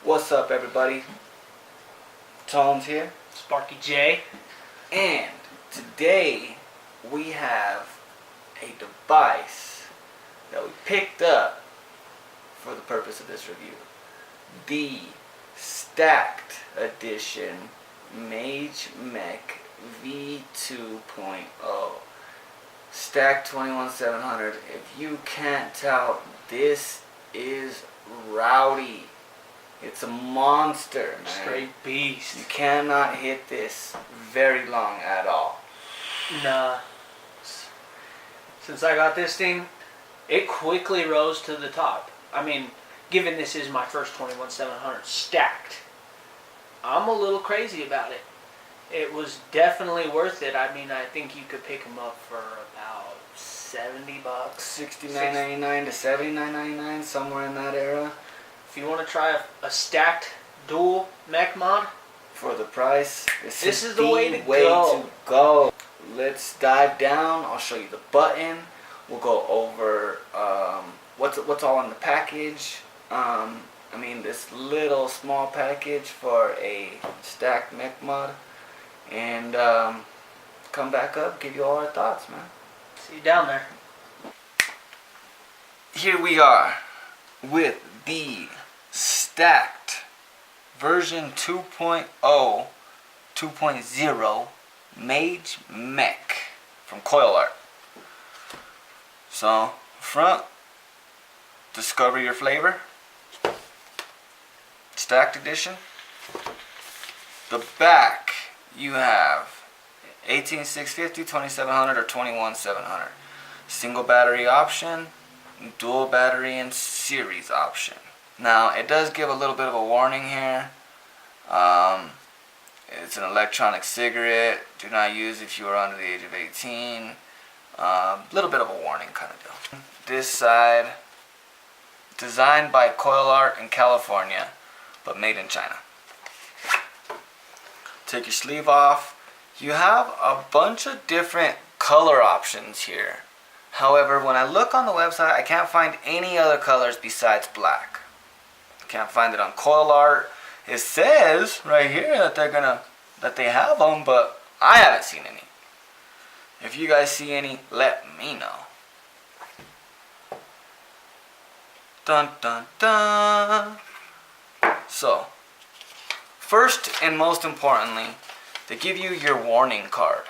What's up, everybody? Tones here, Sparky J. and today we have a device that we picked up for the purpose of this review. The Stacked Edition Mage Mech V2.0. Stacked 21700. If you can't tell, this is rowdy. It's a monster, man. Straight beast. You cannot hit this very long at all. Nah. Since I got this thing, it quickly rose to the top. I mean, given this is my first 21700 stacked, I'm a little crazy about it. It was definitely worth it. I mean, I think you could pick them up for about $70. $69.99 to $79.99, somewhere in that era. If you want to try a stacked dual mech mod, for the price, this is the way to go. Let's dive down. I'll show you the button. We'll go over what's all in the package. I mean, this little small package for a stacked mech mod, and come back up, give you all our thoughts, man. see you down there. Here we are with the Stacked version 2.0 2.0 Mage Mech from Coil Art. So, front, discover your flavor. Stacked edition. The back, you have 18650, 2700, or 21700. Single battery option, dual battery, and series option. Now, it does give a little bit of a warning here. It's an electronic cigarette. Do not use if you are under the age of 18. Little bit of a warning kind of deal. This side, designed by Coil Art in California, but made in China. Take your sleeve off. You have a bunch of different color options here. However, when I look on the website, I can't find any other colors besides black. Can't find it on Coil Art. It says right here that they have them, but I haven't seen any. If you guys see any, let me know. Dun dun dun. So, first and most importantly, they give you your warning card.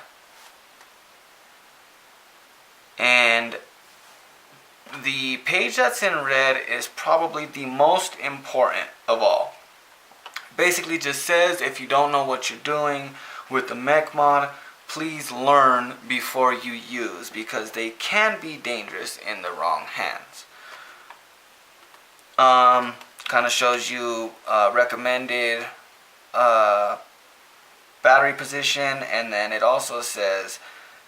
And the page that's in red is probably the most important of all. Basically just says, if you don't know what you're doing with the mech mod, please learn before you use, because they can be dangerous in the wrong hands. Kind of shows you recommended battery position, and then it also says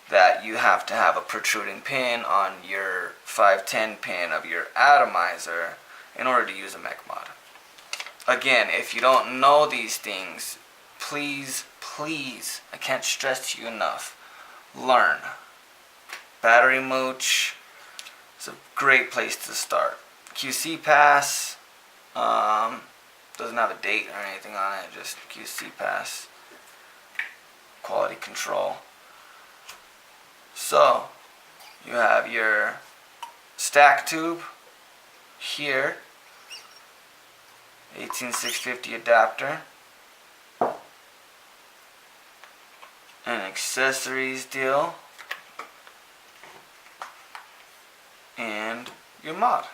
that you have to have a protruding pin on your 510 pin of your atomizer in order to use a mech mod. Again, if you don't know these things, please, I can't stress to you enough, learn. Battery Mooch is a great place to start. QC Pass, doesn't have a date or anything on it, just QC Pass. Quality control. So, you have your stack tube here, 18650 adapter, an accessories deal, and your mod.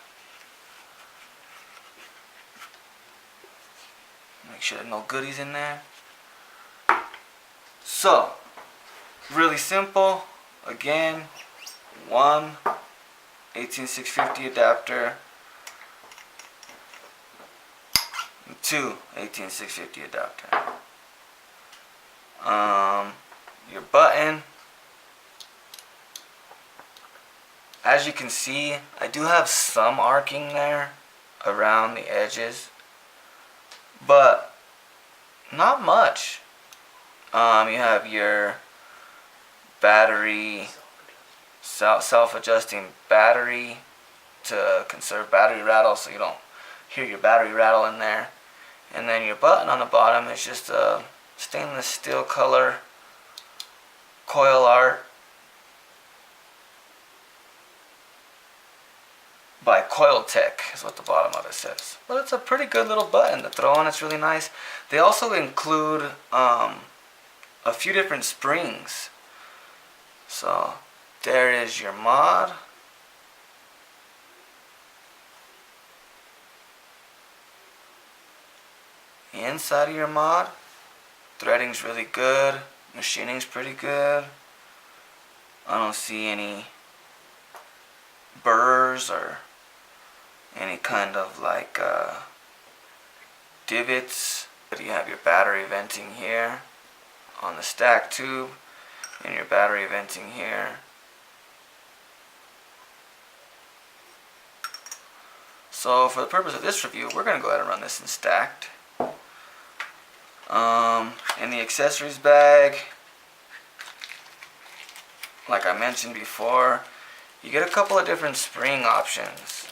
Make sure there's no goodies in there. So, really simple. Again, one 18650 adapter, and two 18650 adapter. Your button. As you can see, I do have some arcing there around the edges, but not much. You have your battery, self-adjusting battery to conserve battery rattle, so you don't hear your battery rattle in there. And then your button on the bottom is just a stainless steel color coil art by Coil Tech is what the bottom of it says. But it's a pretty good little button to throw on. It's really nice. They also include a few different springs. So there is your mod. The inside of your mod, threading's really good, machining's pretty good. I don't see any burrs or any kind of like divots. You have your battery venting here on the stack tube, and your battery venting here. So for the purpose of this review, we're going to go ahead and run this in stacked. In the accessories bag, like I mentioned before, you get a couple of different spring options.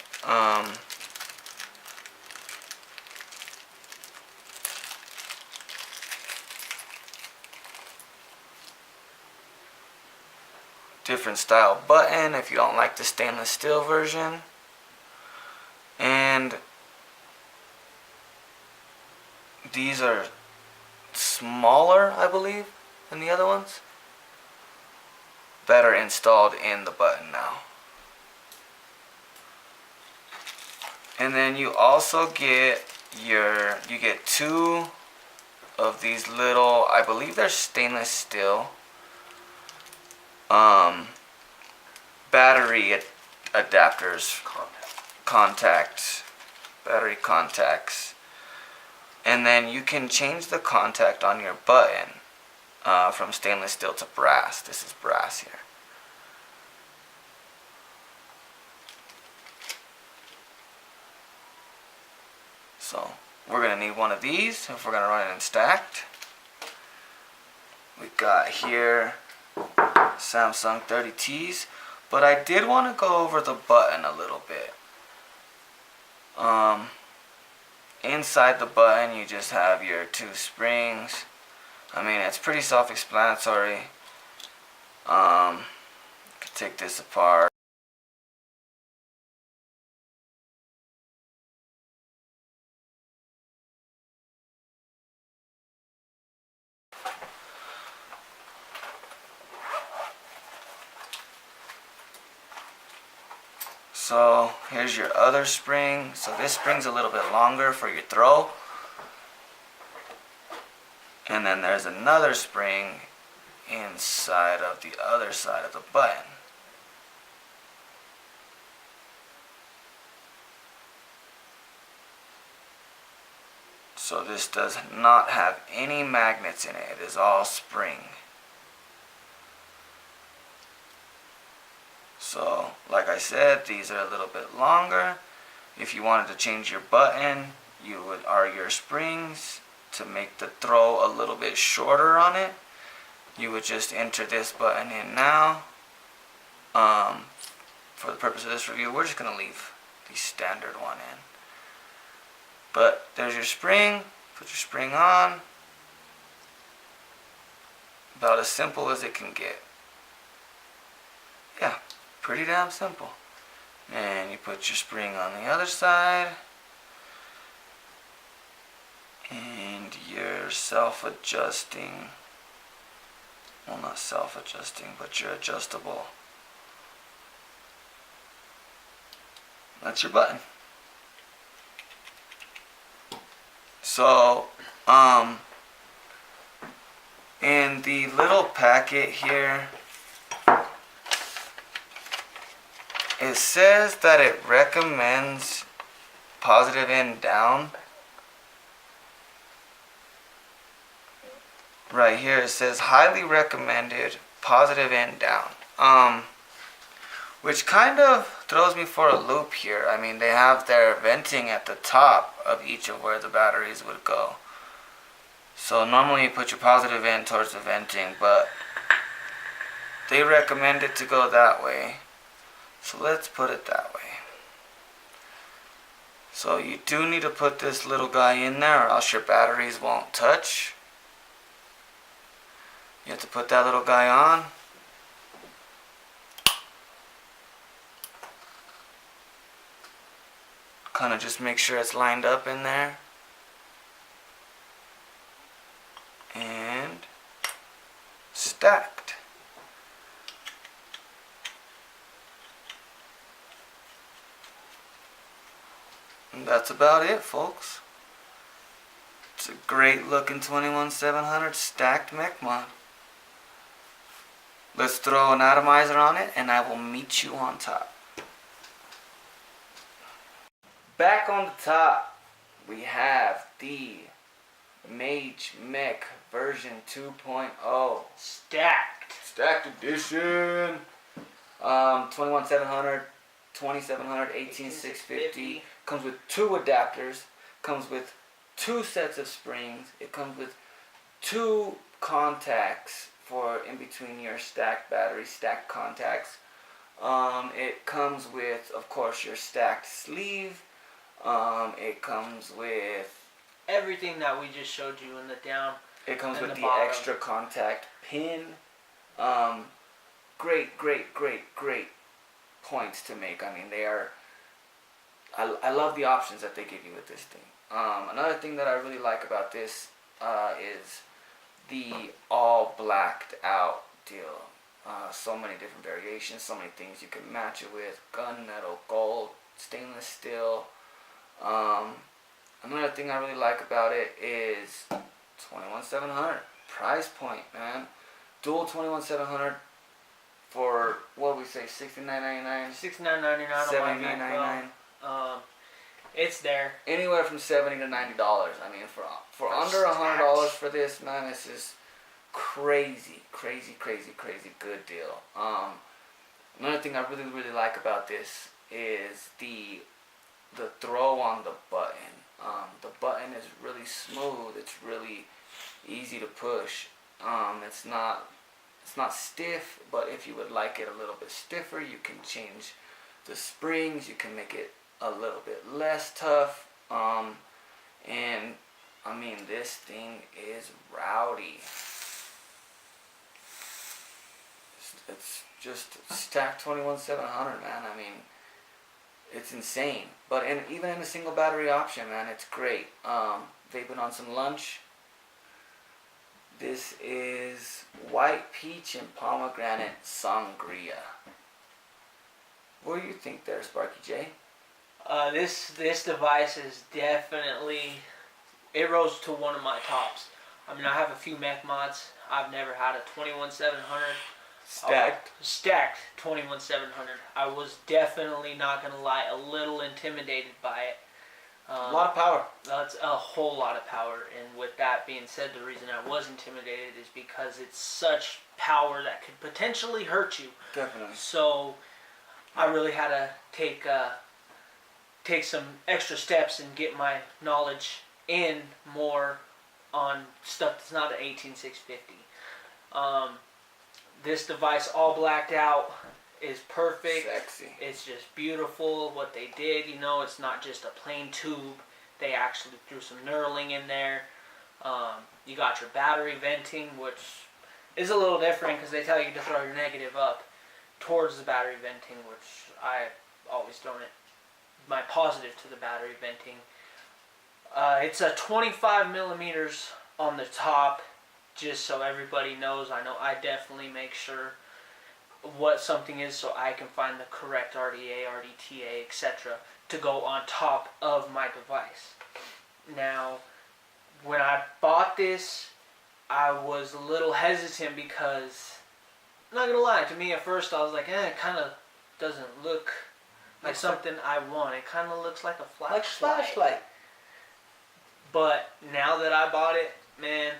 Different style button if you don't like the stainless steel version. And these are smaller, I believe, than the other ones, that are installed in the button now. And then you also get two of these little, I believe they're stainless steel battery adapters, battery contacts. And then you can change the contact on your button from stainless steel to brass. This is brass here. So we're going to need one of these if we're going to run it in stacked. We got here Samsung 30Ts, but I did want to go over the button a little bit. Inside the button you just have your two springs. I mean, it's pretty self-explanatory. Could take this apart. So here's your other spring. So this spring's a little bit longer for your throw. And then there's another spring inside of the other side of the button. So this does not have any magnets in it. It is all spring. So, like I said, these are a little bit longer. If you wanted to change your button, your springs to make the throw a little bit shorter on it, you would just enter this button in now. For the purpose of this review, we're just going to leave the standard one in. But there's your spring. Put your spring on. About as simple as it can get. Yeah. Pretty damn simple. And you put your spring on the other side. And your self-adjusting, well, not self-adjusting, but your adjustable. That's your button. So, in the little packet here, it says that it recommends positive in down. Right here it says highly recommended positive in down. Which kind of throws me for a loop here. I mean, they have their venting at the top of each of where the batteries would go. So normally you put your positive in towards the venting, but they recommend it to go that way. So let's put it that way. So you do need to put this little guy in there or else your batteries won't touch. You have to put that little guy on. Kind of just make sure it's lined up in there. And stacked. And that's about it, folks. It's a great looking 21700 stacked mech mod. Let's throw an atomizer on it and I will meet you on top. Back on the top, we have the Mage Mech version 2.0. Stacked edition. 21700, 2700, 18650. Comes with 2 adapters. Comes with 2 sets of springs. It comes with 2 contacts for in between your stacked battery, stacked contacts. It comes with, of course, your stacked sleeve. It comes with everything that we just showed you in the down. It comes with the bottom. extra contact pin. Great points to make. I mean, they are. I love the options that they give you with this thing. Another thing that I really like about this is the all blacked out deal. So many different variations, so many things you can match it with: gunmetal, gold, stainless steel. Another thing I really like about it is 21700 price point, man. Dual 21700 for what we say, $69.99, $69.99 on my Vape. It's there. Anywhere from $70 to $90. I mean, for under $100 for this, man, this is crazy good deal. Another thing I really like about this is the throw on the button. The button is really smooth. It's really easy to push. It's not stiff, but if you would like it a little bit stiffer, you can change the springs. You can make it a little bit less tough. And I mean, this thing is rowdy. It's just stacked 21700, man. I mean, it's insane. But even in a single battery option, man, it's great. Vaping on some lunch. This is white peach and pomegranate sangria. What do you think there, Sparky J? This device is definitely, it rose to one of my tops. I mean, I have a few mech mods. I've never had a 21700. Stacked 21700. I was definitely, not gonna lie, a little intimidated by it. A lot of power. That's a whole lot of power. And with that being said, the reason I was intimidated is because it's such power that could potentially hurt you. Definitely. So I really had to take some extra steps and get my knowledge in more on stuff that's not an 18650. This device all blacked out is perfect. Sexy. It's just beautiful what they did. You know, it's not just a plain tube. They actually threw some knurling in there. You got your battery venting, which is a little different because they tell you to throw your negative up towards the battery venting, which I always thrown it my positive to the battery venting. It's a 25 millimeters on the top, just so everybody knows. I know I definitely make sure what something is so I can find the correct RDA, RDTA, etc. to go on top of my device. Now, when I bought this, I was a little hesitant because, I'm not gonna lie, to me at first I was like, it kind of doesn't look like something I want. It kind of looks like a flashlight. But now that I bought it, man,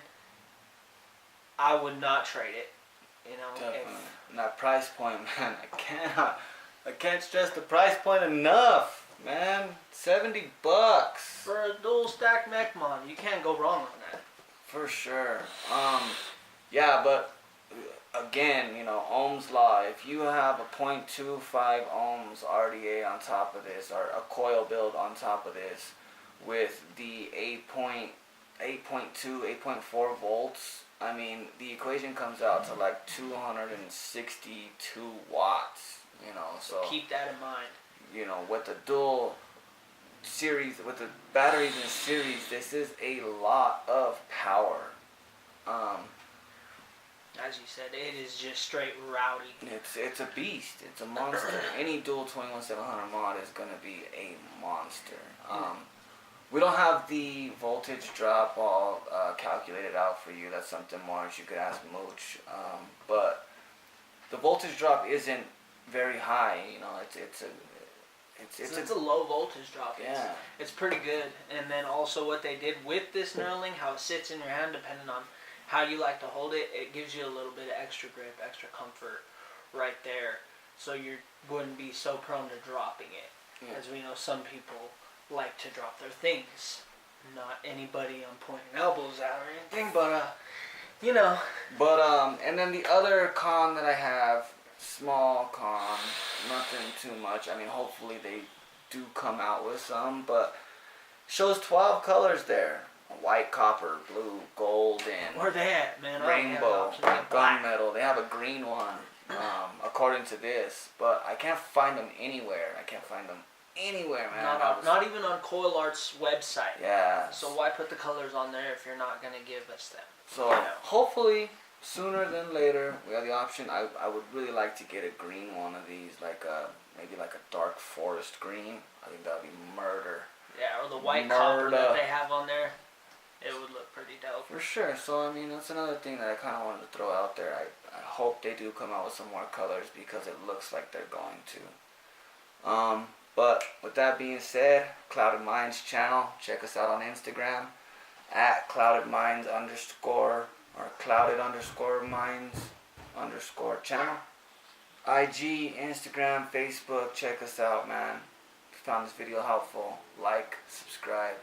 I would not trade it. You know, definitely. And that price point, man, I can't stress the price point enough, man. $70 for a dual stack mech mod. You can't go wrong on that. For sure. Yeah, but again, Ohm's law. If you have a 0.25 ohms RDA on top of this, or a coil build on top of this, with the 8.2, 8.4 volts, I mean, the equation comes out to like 262 watts. So keep that in mind. With the dual series, with the batteries in series, this is a lot of power. As you said, it is just straight rowdy. It's a beast. It's a monster. Any dual 21700 mod is gonna be a monster. We don't have the voltage drop all calculated out for you. That's something more you could ask Mooch. But the voltage drop isn't very high. It's a low voltage drop. Yeah. It's pretty good. And then also what they did with this knurling, how it sits in your hand, depending on how you like to hold it, it gives you a little bit of extra grip, extra comfort right there. So you wouldn't be so prone to dropping it. Yeah. As we know, some people like to drop their things. Not anybody I'm pointing elbows at or anything, but But and then the other con that I have, small con, nothing too much. I mean, hopefully they do come out with some, but shows 12 colors there: white, copper, blue, gold, and where they at, man? I only have the rainbow, option to get black. gunmetal. They have a green one, according to this, but I can't find them anywhere. Man. Not even on Coil Art's website. Yeah. So why put the colors on there if you're not gonna give us them? So hopefully sooner than later we have the option. I would really like to get a green one of these, maybe like a dark forest green. I think that would be murder. Yeah, or the white copper that they have on there. It would look pretty dope. For sure. So I mean, that's another thing that I kind of wanted to throw out there. I hope they do come out with some more colors because it looks like they're going to. But with that being said, Clouded Minds channel. Check us out on Instagram at clouded_minds_ or clouded_minds_ channel. IG, Instagram, Facebook. Check us out, man. If you found this video helpful, like, subscribe.